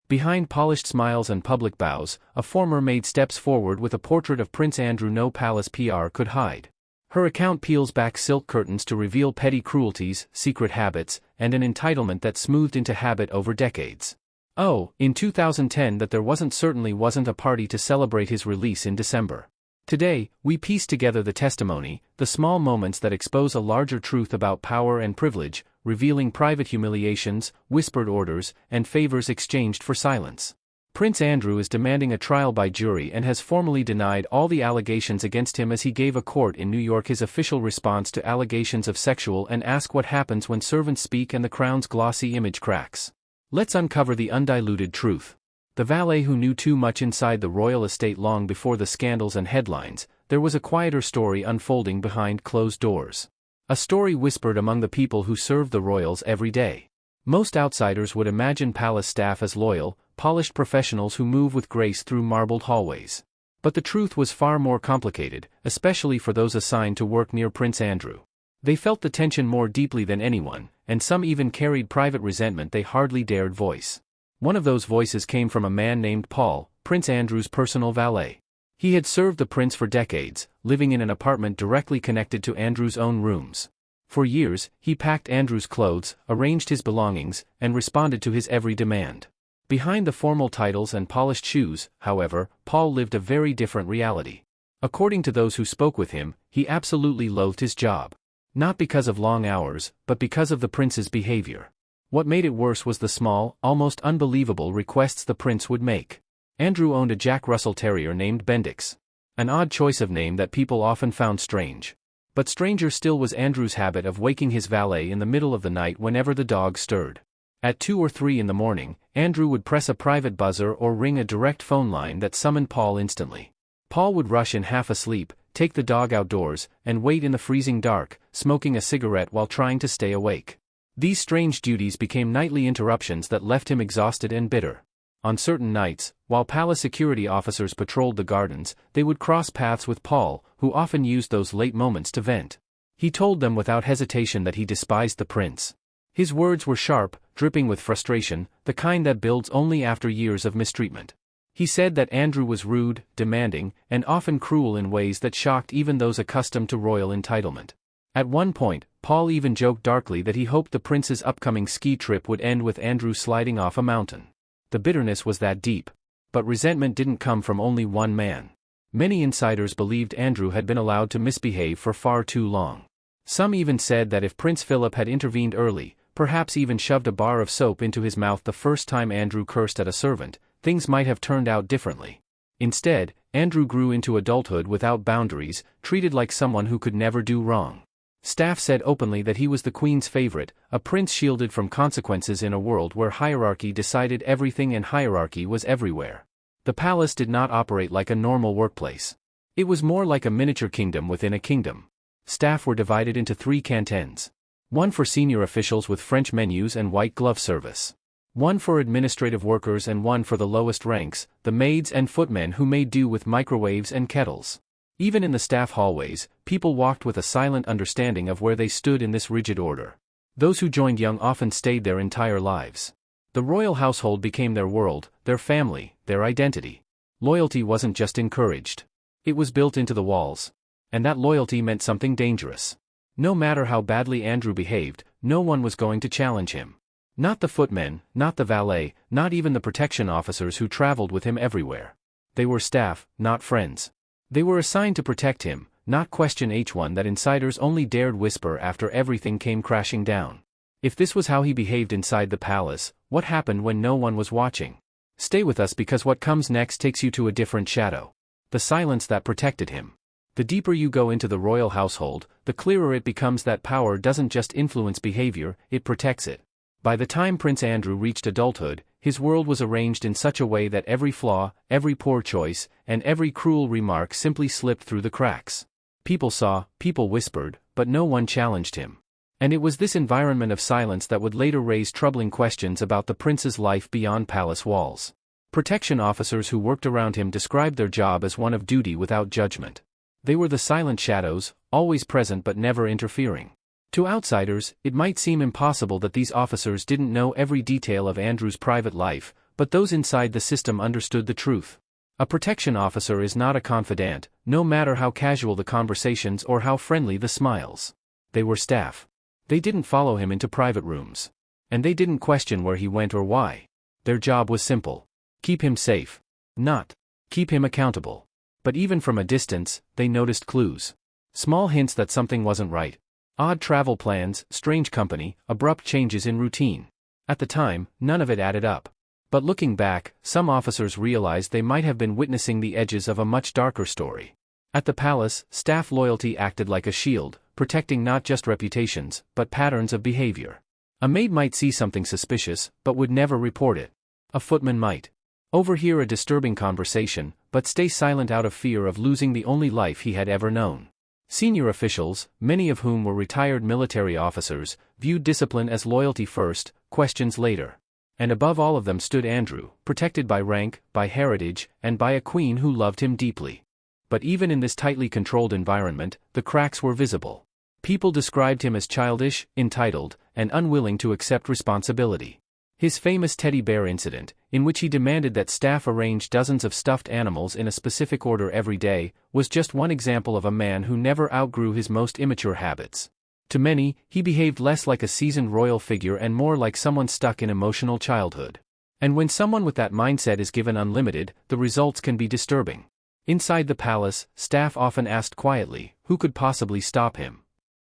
Behind polished smiles and public bows, a former maid steps forward with a portrait of Prince Andrew no palace PR could hide. Her account peels back silk curtains to reveal petty cruelties, secret habits, and an entitlement that smoothed into habit over decades. Oh, in 2010 that there certainly wasn't a party to celebrate his release in December. Today, we piece together the testimony, the small moments that expose a larger truth about power and privilege, revealing private humiliations, whispered orders, and favors exchanged for silence. Prince Andrew is demanding a trial by jury and has formally denied all the allegations against him as he gave a court in New York his official response to allegations of sexual and ask what happens when servants speak and the crown's glossy image cracks. Let's uncover the undiluted truth. The valet who knew too much inside the royal estate long before the scandals and headlines, there was a quieter story unfolding behind closed doors. A story whispered among the people who served the royals every day. Most outsiders would imagine palace staff as loyal, polished professionals who move with grace through marbled hallways. But the truth was far more complicated, especially for those assigned to work near Prince Andrew. They felt the tension more deeply than anyone, and some even carried private resentment they hardly dared voice. One of those voices came from a man named Paul, Prince Andrew's personal valet. He had served the prince for decades, living in an apartment directly connected to Andrew's own rooms. For years, he packed Andrew's clothes, arranged his belongings, and responded to his every demand. Behind the formal titles and polished shoes, however, Paul lived a very different reality. According to those who spoke with him, he absolutely loathed his job. Not because of long hours, but because of the prince's behavior. What made it worse was the small, almost unbelievable requests the prince would make. Andrew owned a Jack Russell Terrier named Bendix. An odd choice of name that people often found strange. But stranger still was Andrew's habit of waking his valet in the middle of the night whenever the dog stirred. At 2 or 3 in the morning, Andrew would press a private buzzer or ring a direct phone line that summoned Paul instantly. Paul would rush in half asleep, take the dog outdoors, and wait in the freezing dark, smoking a cigarette while trying to stay awake. These strange duties became nightly interruptions that left him exhausted and bitter. On certain nights, while palace security officers patrolled the gardens, they would cross paths with Paul, who often used those late moments to vent. He told them without hesitation that he despised the prince. His words were sharp, dripping with frustration, the kind that builds only after years of mistreatment. He said that Andrew was rude, demanding, and often cruel in ways that shocked even those accustomed to royal entitlement. At one point, Paul even joked darkly that he hoped the prince's upcoming ski trip would end with Andrew sliding off a mountain. The bitterness was that deep. But resentment didn't come from only one man. Many insiders believed Andrew had been allowed to misbehave for far too long. Some even said that if Prince Philip had intervened early, perhaps even shoved a bar of soap into his mouth the first time Andrew cursed at a servant, things might have turned out differently. Instead, Andrew grew into adulthood without boundaries, treated like someone who could never do wrong. Staff said openly that he was the Queen's favorite, a prince shielded from consequences in a world where hierarchy decided everything and hierarchy was everywhere. The palace did not operate like a normal workplace. It was more like a miniature kingdom within a kingdom. Staff were divided into 3 canteens. One for senior officials with French menus and white glove service. One for administrative workers and one for the lowest ranks, the maids and footmen who made do with microwaves and kettles. Even in the staff hallways, people walked with a silent understanding of where they stood in this rigid order. Those who joined young often stayed their entire lives. The royal household became their world, their family, their identity. Loyalty wasn't just encouraged. It was built into the walls. And that loyalty meant something dangerous. No matter how badly Andrew behaved, no one was going to challenge him. Not the footmen, not the valet, not even the protection officers who traveled with him everywhere. They were staff, not friends. They were assigned to protect him, not question H1 that insiders only dared whisper after everything came crashing down. If this was how he behaved inside the palace, what happened when no one was watching? Stay with us because what comes next takes you to a different shadow. The silence that protected him. The deeper you go into the royal household, the clearer it becomes that power doesn't just influence behavior, it protects it. By the time Prince Andrew reached adulthood, his world was arranged in such a way that every flaw, every poor choice, and every cruel remark simply slipped through the cracks. People saw, people whispered, but no one challenged him. And it was this environment of silence that would later raise troubling questions about the prince's life beyond palace walls. Protection officers who worked around him described their job as one of duty without judgment. They were the silent shadows, always present but never interfering. To outsiders, it might seem impossible that these officers didn't know every detail of Andrew's private life, but those inside the system understood the truth. A protection officer is not a confidant, no matter how casual the conversations or how friendly the smiles. They were staff. They didn't follow him into private rooms. And they didn't question where he went or why. Their job was simple. Keep him safe. Not keep him accountable. But even from a distance, they noticed clues. Small hints that something wasn't right. Odd travel plans, strange company, abrupt changes in routine. At the time, none of it added up. But looking back, some officers realized they might have been witnessing the edges of a much darker story. At the palace, staff loyalty acted like a shield, protecting not just reputations, but patterns of behavior. A maid might see something suspicious, but would never report it. A footman might overhear a disturbing conversation, but stay silent out of fear of losing the only life he had ever known. Senior officials, many of whom were retired military officers, viewed discipline as loyalty first, questions later. And above all of them stood Andrew, protected by rank, by heritage, and by a queen who loved him deeply. But even in this tightly controlled environment, the cracks were visible. People described him as childish, entitled, and unwilling to accept responsibility. His famous teddy bear incident, in which he demanded that staff arrange dozens of stuffed animals in a specific order every day, was just one example of a man who never outgrew his most immature habits. To many, he behaved less like a seasoned royal figure and more like someone stuck in emotional childhood. And when someone with that mindset is given unlimited, the results can be disturbing. Inside the palace, staff often asked quietly, who could possibly stop him?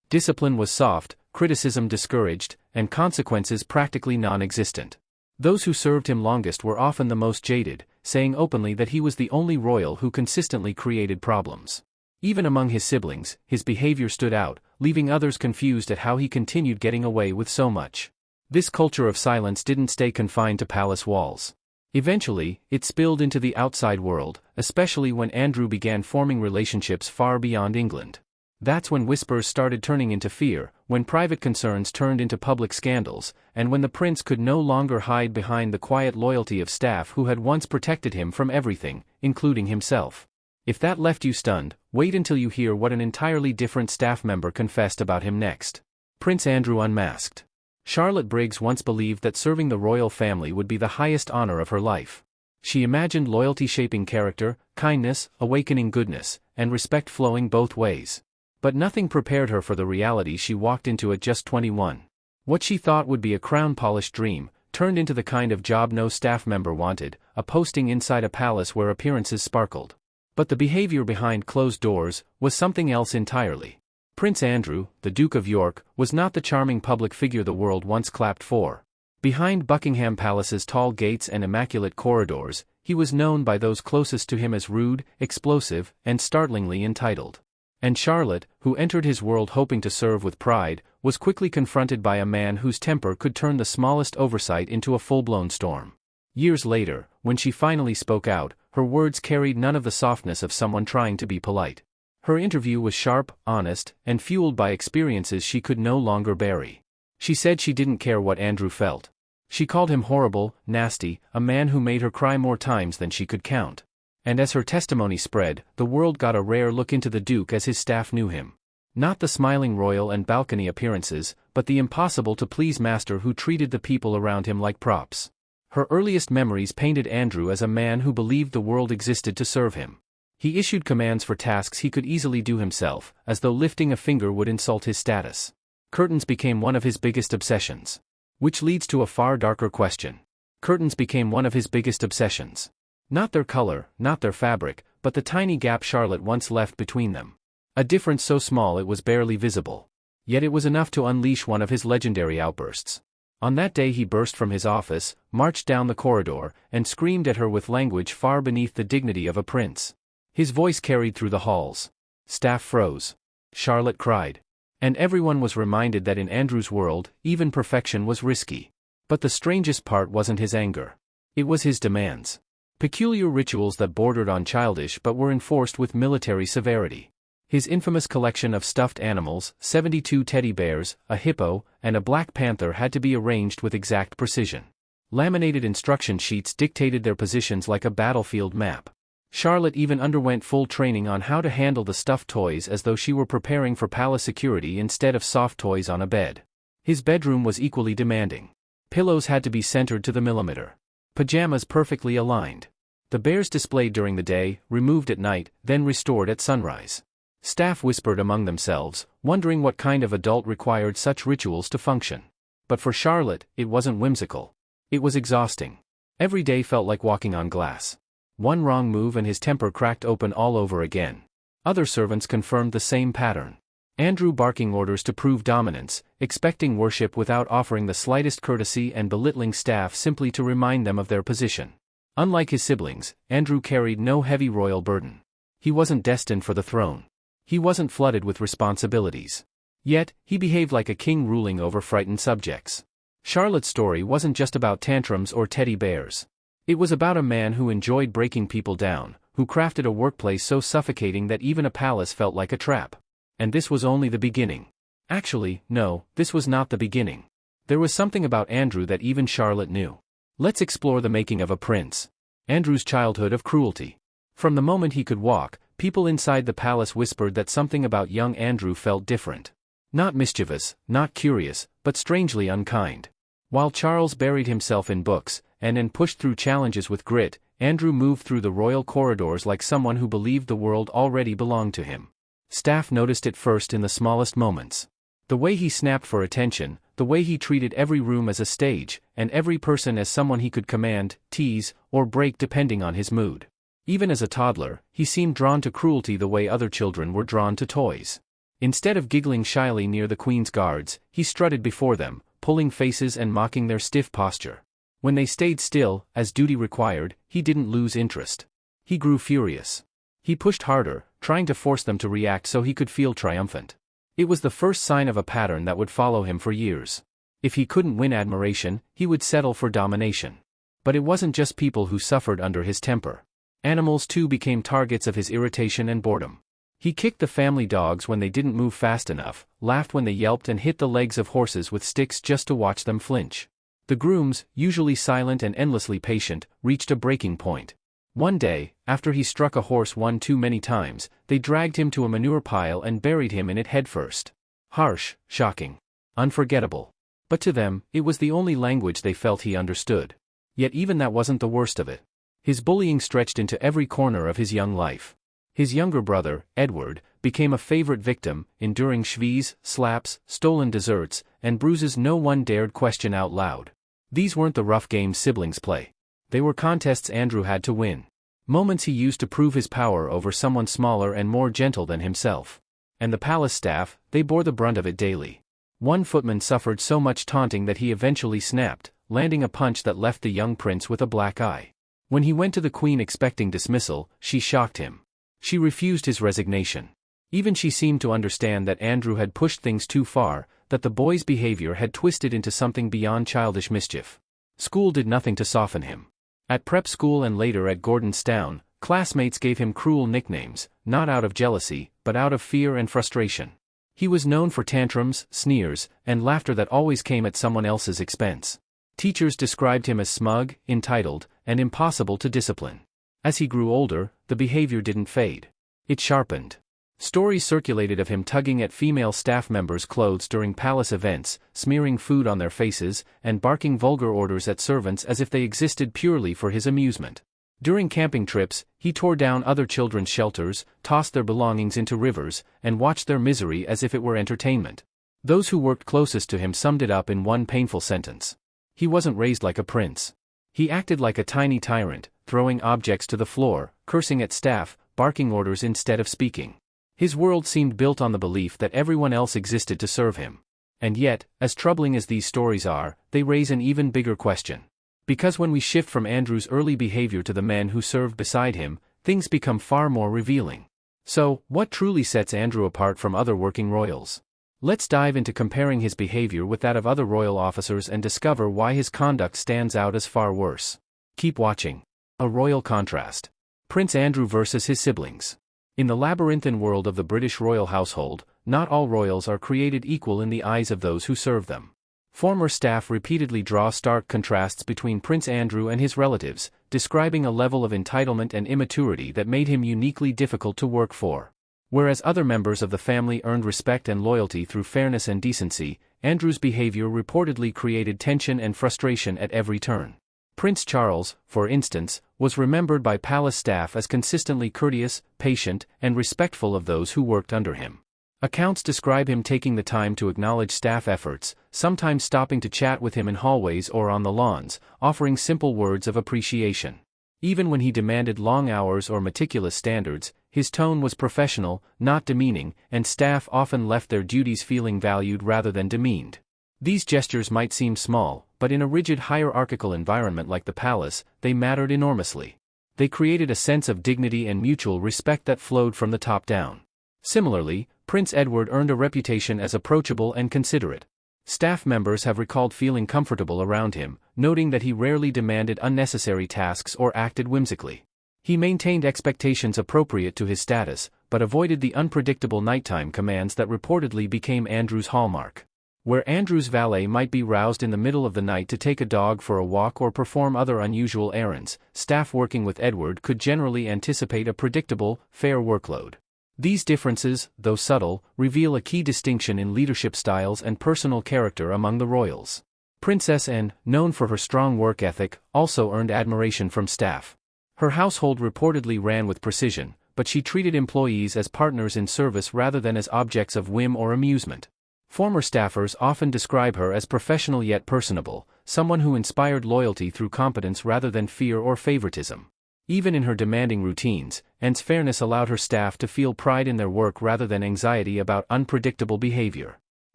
Discipline was soft, criticism discouraged, and consequences practically non-existent. Those who served him longest were often the most jaded, saying openly that he was the only royal who consistently created problems. Even among his siblings, his behavior stood out, leaving others confused at how he continued getting away with so much. This culture of silence didn't stay confined to palace walls. Eventually, it spilled into the outside world, especially when Andrew began forming relationships far beyond England. That's when whispers started turning into fear, when private concerns turned into public scandals, and when the prince could no longer hide behind the quiet loyalty of staff who had once protected him from everything, including himself. If that left you stunned, wait until you hear what an entirely different staff member confessed about him next. Prince Andrew unmasked. Charlotte Briggs once believed that serving the royal family would be the highest honor of her life. She imagined loyalty shaping character, kindness, awakening goodness, and respect flowing both ways. But nothing prepared her for the reality she walked into at just 21. What she thought would be a crown-polished dream, turned into the kind of job no staff member wanted, a posting inside a palace where appearances sparkled. But the behavior behind closed doors was something else entirely. Prince Andrew, the Duke of York, was not the charming public figure the world once clapped for. Behind Buckingham Palace's tall gates and immaculate corridors, he was known by those closest to him as rude, explosive, and startlingly entitled. And Charlotte, who entered his world hoping to serve with pride, was quickly confronted by a man whose temper could turn the smallest oversight into a full-blown storm. Years later, when she finally spoke out, her words carried none of the softness of someone trying to be polite. Her interview was sharp, honest, and fueled by experiences she could no longer bury. She said she didn't care what Andrew felt. She called him horrible, nasty, a man who made her cry more times than she could count. And as her testimony spread, the world got a rare look into the Duke as his staff knew him. Not the smiling royal and balcony appearances, but the impossible-to-please master who treated the people around him like props. Her earliest memories painted Andrew as a man who believed the world existed to serve him. He issued commands for tasks he could easily do himself, as though lifting a finger would insult his status. Curtains became one of his biggest obsessions. Which leads to a far darker question. Curtains became one of his biggest obsessions. Not their color, not their fabric, but the tiny gap Charlotte once left between them. A difference so small it was barely visible. Yet it was enough to unleash one of his legendary outbursts. On that day he burst from his office, marched down the corridor, and screamed at her with language far beneath the dignity of a prince. His voice carried through the halls. Staff froze. Charlotte cried. And everyone was reminded that in Andrew's world, even perfection was risky. But the strangest part wasn't his anger. It was his demands. Peculiar rituals that bordered on childish but were enforced with military severity. His infamous collection of stuffed animals, 72 teddy bears, a hippo, and a black panther had to be arranged with exact precision. Laminated instruction sheets dictated their positions like a battlefield map. Charlotte even underwent full training on how to handle the stuffed toys as though she were preparing for palace security instead of soft toys on a bed. His bedroom was equally demanding. Pillows had to be centered to the millimeter. Pajamas perfectly aligned. The bears displayed during the day, removed at night, then restored at sunrise. Staff whispered among themselves, wondering what kind of adult required such rituals to function. But for Charlotte, it wasn't whimsical. It was exhausting. Every day felt like walking on glass. One wrong move and his temper cracked open all over again. Other servants confirmed the same pattern. Andrew barking orders to prove dominance, expecting worship without offering the slightest courtesy and belittling staff simply to remind them of their position. Unlike his siblings, Andrew carried no heavy royal burden. He wasn't destined for the throne. He wasn't flooded with responsibilities. Yet, he behaved like a king ruling over frightened subjects. Charlotte's story wasn't just about tantrums or teddy bears. It was about a man who enjoyed breaking people down, who crafted a workplace so suffocating that even a palace felt like a trap. And this was only the beginning. Actually, no, this was not the beginning. There was something about Andrew that even Charlotte knew. Let's explore the making of a prince. Andrew's childhood of cruelty. From the moment he could walk, people inside the palace whispered that something about young Andrew felt different. Not mischievous, not curious, but strangely unkind. While Charles buried himself in books, and pushed through challenges with grit, Andrew moved through the royal corridors like someone who believed the world already belonged to him. Staff noticed it first in the smallest moments. The way he snapped for attention, the way he treated every room as a stage, and every person as someone he could command, tease, or break depending on his mood. Even as a toddler, he seemed drawn to cruelty the way other children were drawn to toys. Instead of giggling shyly near the Queen's guards, he strutted before them, pulling faces and mocking their stiff posture. When they stayed still, as duty required, he didn't lose interest. He grew furious. He pushed harder, trying to force them to react so he could feel triumphant. It was the first sign of a pattern that would follow him for years. If he couldn't win admiration, he would settle for domination. But it wasn't just people who suffered under his temper. Animals too became targets of his irritation and boredom. He kicked the family dogs when they didn't move fast enough, laughed when they yelped and hit the legs of horses with sticks just to watch them flinch. The grooms, usually silent and endlessly patient, reached a breaking point. One day, after he struck a horse one too many times, they dragged him to a manure pile and buried him in it headfirst. Harsh, shocking, unforgettable. But to them, it was the only language they felt he understood. Yet even that wasn't the worst of it. His bullying stretched into every corner of his young life. His younger brother, Edward, became a favorite victim, enduring schvees, slaps, stolen desserts, and bruises no one dared question out loud. These weren't the rough games siblings play. They were contests Andrew had to win. Moments he used to prove his power over someone smaller and more gentle than himself. And the palace staff, they bore the brunt of it daily. One footman suffered so much taunting that he eventually snapped, landing a punch that left the young prince with a black eye. When he went to the Queen expecting dismissal, she shocked him. She refused his resignation. Even she seemed to understand that Andrew had pushed things too far, that the boy's behavior had twisted into something beyond childish mischief. School did nothing to soften him. At prep school and later at Gordonstown, classmates gave him cruel nicknames, not out of jealousy, but out of fear and frustration. He was known for tantrums, sneers, and laughter that always came at someone else's expense. Teachers described him as smug, entitled, and impossible to discipline. As he grew older, the behavior didn't fade. It sharpened. Stories circulated of him tugging at female staff members' clothes during palace events, smearing food on their faces, and barking vulgar orders at servants as if they existed purely for his amusement. During camping trips, he tore down other children's shelters, tossed their belongings into rivers, and watched their misery as if it were entertainment. Those who worked closest to him summed it up in one painful sentence. He wasn't raised like a prince. He acted like a tiny tyrant, throwing objects to the floor, cursing at staff, barking orders instead of speaking. His world seemed built on the belief that everyone else existed to serve him. And yet, as troubling as these stories are, they raise an even bigger question. Because when we shift from Andrew's early behavior to the men who served beside him, things become far more revealing. So, what truly sets Andrew apart from other working royals? Let's dive into comparing his behavior with that of other royal officers and discover why his conduct stands out as far worse. Keep watching. A royal contrast. Prince Andrew versus his siblings. In the labyrinthine world of the British royal household, not all royals are created equal in the eyes of those who serve them. Former staff repeatedly draw stark contrasts between Prince Andrew and his relatives, describing a level of entitlement and immaturity that made him uniquely difficult to work for. Whereas other members of the family earned respect and loyalty through fairness and decency, Andrew's behavior reportedly created tension and frustration at every turn. Prince Charles, for instance, was remembered by palace staff as consistently courteous, patient, and respectful of those who worked under him. Accounts describe him taking the time to acknowledge staff efforts, sometimes stopping to chat with him in hallways or on the lawns, offering simple words of appreciation. Even when he demanded long hours or meticulous standards, his tone was professional, not demeaning, and staff often left their duties feeling valued rather than demeaned. These gestures might seem small, but in a rigid hierarchical environment like the palace, they mattered enormously. They created a sense of dignity and mutual respect that flowed from the top down. Similarly, Prince Edward earned a reputation as approachable and considerate. Staff members have recalled feeling comfortable around him, noting that he rarely demanded unnecessary tasks or acted whimsically. He maintained expectations appropriate to his status, but avoided the unpredictable nighttime commands that reportedly became Andrew's hallmark. Where Andrew's valet might be roused in the middle of the night to take a dog for a walk or perform other unusual errands, staff working with Edward could generally anticipate a predictable, fair workload. These differences, though subtle, reveal a key distinction in leadership styles and personal character among the royals. Princess Anne, known for her strong work ethic, also earned admiration from staff. Her household reportedly ran with precision, but she treated employees as partners in service rather than as objects of whim or amusement. Former staffers often describe her as professional yet personable, someone who inspired loyalty through competence rather than fear or favoritism. Even in her demanding routines, Anne's fairness allowed her staff to feel pride in their work rather than anxiety about unpredictable behavior.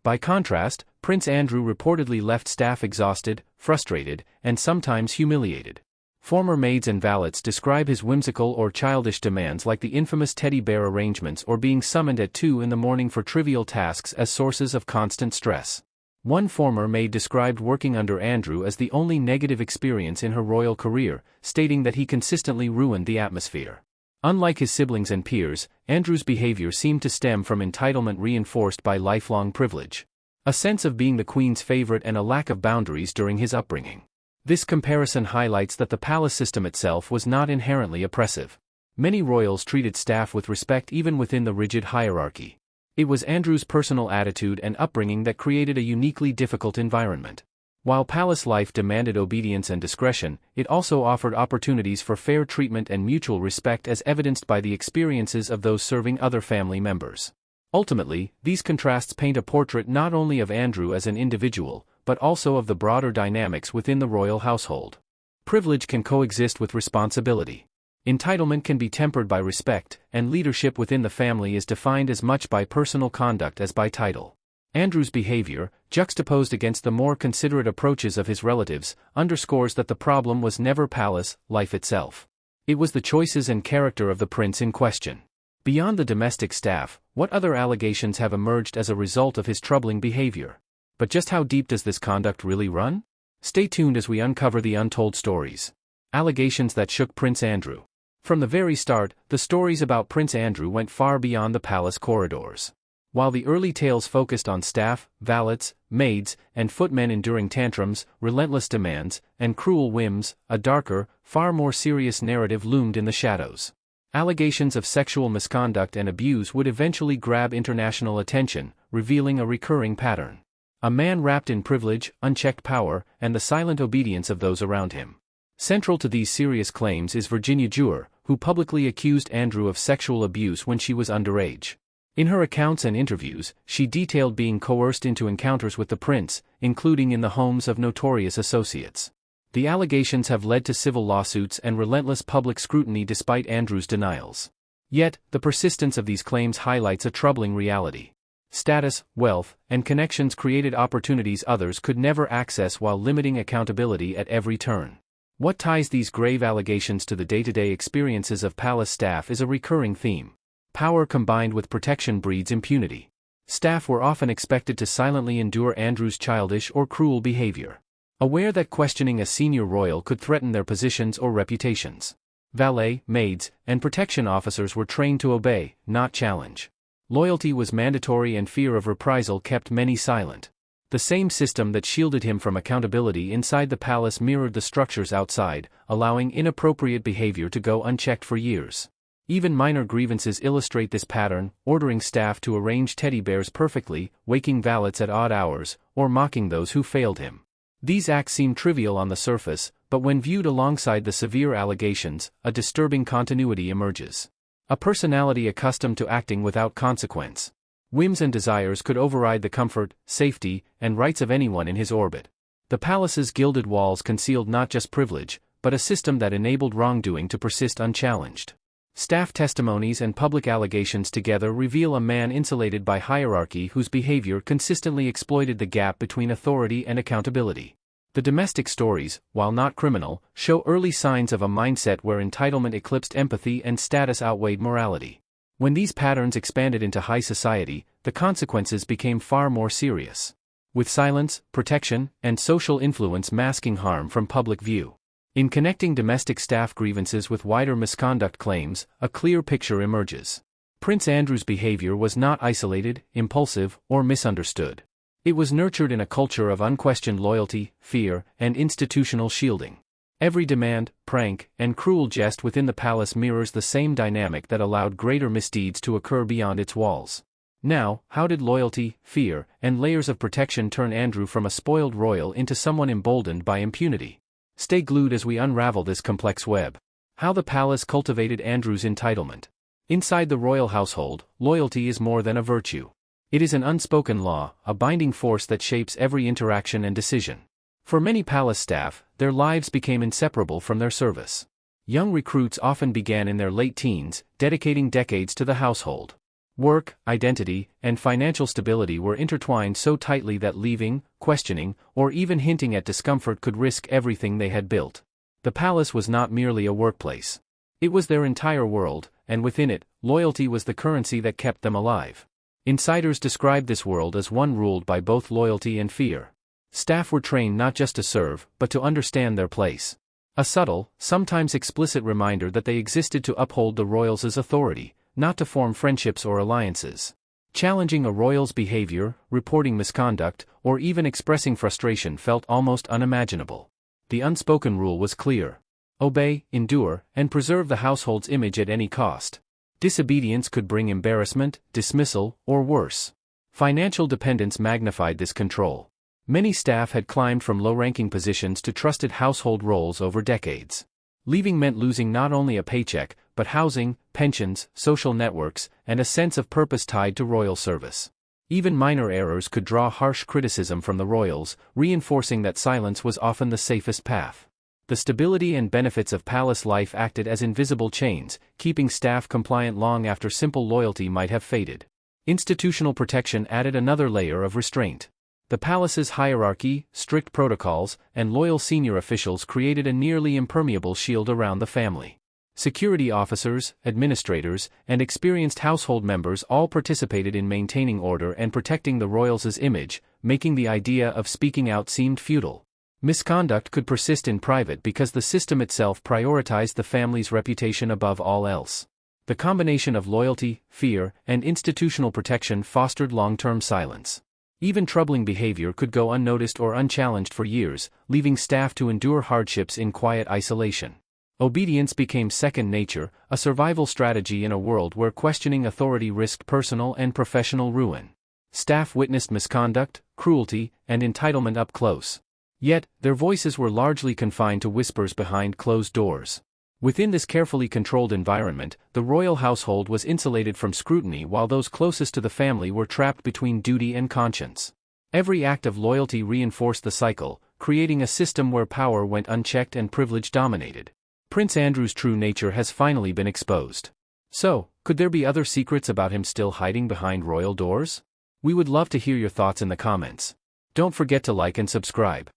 By contrast, Prince Andrew reportedly left staff exhausted, frustrated, and sometimes humiliated. Former maids and valets describe his whimsical or childish demands like the infamous teddy bear arrangements or being summoned at 2 a.m. for trivial tasks as sources of constant stress. One former maid described working under Andrew as the only negative experience in her royal career, stating that he consistently ruined the atmosphere. Unlike his siblings and peers, Andrew's behavior seemed to stem from entitlement reinforced by lifelong privilege. A sense of being the Queen's favorite and a lack of boundaries during his upbringing. This comparison highlights that the palace system itself was not inherently oppressive. Many royals treated staff with respect even within the rigid hierarchy. It was Andrew's personal attitude and upbringing that created a uniquely difficult environment. While palace life demanded obedience and discretion, it also offered opportunities for fair treatment and mutual respect as evidenced by the experiences of those serving other family members. Ultimately, these contrasts paint a portrait not only of Andrew as an individual, but also of the broader dynamics within the royal household. Privilege can coexist with responsibility. Entitlement can be tempered by respect, and leadership within the family is defined as much by personal conduct as by title. Andrew's behavior, juxtaposed against the more considerate approaches of his relatives, underscores that the problem was never palace life itself. It was the choices and character of the prince in question. Beyond the domestic staff, what other allegations have emerged as a result of his troubling behavior? But just how deep does this conduct really run? Stay tuned as we uncover the untold stories. Allegations that shook Prince Andrew. From the very start, the stories about Prince Andrew went far beyond the palace corridors. While the early tales focused on staff, valets, maids, and footmen enduring tantrums, relentless demands, and cruel whims, a darker, far more serious narrative loomed in the shadows. Allegations of sexual misconduct and abuse would eventually grab international attention, revealing a recurring pattern. A man wrapped in privilege, unchecked power, and the silent obedience of those around him. Central to these serious claims is Virginia Dewar, who publicly accused Andrew of sexual abuse when she was underage. In her accounts and interviews, she detailed being coerced into encounters with the prince, including in the homes of notorious associates. The allegations have led to civil lawsuits and relentless public scrutiny despite Andrew's denials. Yet, the persistence of these claims highlights a troubling reality. Status, wealth, and connections created opportunities others could never access while limiting accountability at every turn. What ties these grave allegations to the day-to-day experiences of palace staff is a recurring theme. Power combined with protection breeds impunity. Staff were often expected to silently endure Andrew's childish or cruel behavior, aware that questioning a senior royal could threaten their positions or reputations. Valet, maids, and protection officers were trained to obey, not challenge. Loyalty was mandatory and fear of reprisal kept many silent. The same system that shielded him from accountability inside the palace mirrored the structures outside, allowing inappropriate behavior to go unchecked for years. Even minor grievances illustrate this pattern, ordering staff to arrange teddy bears perfectly, waking valets at odd hours, or mocking those who failed him. These acts seem trivial on the surface, But when viewed alongside the severe allegations, a disturbing continuity emerges. A personality accustomed to acting without consequence. Whims and desires could override the comfort, safety, and rights of anyone in his orbit. The palace's gilded walls concealed not just privilege, but a system that enabled wrongdoing to persist unchallenged. Staff testimonies and public allegations together reveal a man insulated by hierarchy whose behavior consistently exploited the gap between authority and accountability. The domestic stories, while not criminal, show early signs of a mindset where entitlement eclipsed empathy and status outweighed morality. When these patterns expanded into high society, the consequences became far more serious. With silence, protection, and social influence masking harm from public view. In connecting domestic staff grievances with wider misconduct claims, a clear picture emerges. Prince Andrew's behavior was not isolated, impulsive, or misunderstood. It was nurtured in a culture of unquestioned loyalty, fear, and institutional shielding. Every demand, prank, and cruel jest within the palace mirrors the same dynamic that allowed greater misdeeds to occur beyond its walls. Now, how did loyalty, fear, and layers of protection turn Andrew from a spoiled royal into someone emboldened by impunity? Stay glued as we unravel this complex web. How the palace cultivated Andrew's entitlement. Inside the royal household, loyalty is more than a virtue. It is an unspoken law, a binding force that shapes every interaction and decision. For many palace staff, their lives became inseparable from their service. Young recruits often began in their late teens, dedicating decades to the household. Work, identity, and financial stability were intertwined so tightly that leaving, questioning, or even hinting at discomfort could risk everything they had built. The palace was not merely a workplace. It was their entire world, and within it, loyalty was the currency that kept them alive. Insiders described this world as one ruled by both loyalty and fear. Staff were trained not just to serve, but to understand their place. A subtle, sometimes explicit reminder that they existed to uphold the royals' authority, not to form friendships or alliances. Challenging a royal's behavior, reporting misconduct, or even expressing frustration felt almost unimaginable. The unspoken rule was clear. Obey, endure, and preserve the household's image at any cost. Disobedience could bring embarrassment, dismissal, or worse. Financial dependence magnified this control. Many staff had climbed from low-ranking positions to trusted household roles over decades. Leaving meant losing not only a paycheck, but housing, pensions, social networks, and a sense of purpose tied to royal service. Even minor errors could draw harsh criticism from the royals, reinforcing that silence was often the safest path. The stability and benefits of palace life acted as invisible chains, keeping staff compliant long after simple loyalty might have faded. Institutional protection added another layer of restraint. The palace's hierarchy, strict protocols, and loyal senior officials created a nearly impermeable shield around the family. Security officers, administrators, and experienced household members all participated in maintaining order and protecting the royals' image, making the idea of speaking out seem futile. Misconduct could persist in private because the system itself prioritized the family's reputation above all else. The combination of loyalty, fear, and institutional protection fostered long-term silence. Even troubling behavior could go unnoticed or unchallenged for years, leaving staff to endure hardships in quiet isolation. Obedience became second nature, a survival strategy in a world where questioning authority risked personal and professional ruin. Staff witnessed misconduct, cruelty, and entitlement up close. Yet, their voices were largely confined to whispers behind closed doors. Within this carefully controlled environment, the royal household was insulated from scrutiny while those closest to the family were trapped between duty and conscience. Every act of loyalty reinforced the cycle, creating a system where power went unchecked and privilege dominated. Prince Andrew's true nature has finally been exposed. So, could there be other secrets about him still hiding behind royal doors? We would love to hear your thoughts in the comments. Don't forget to like and subscribe.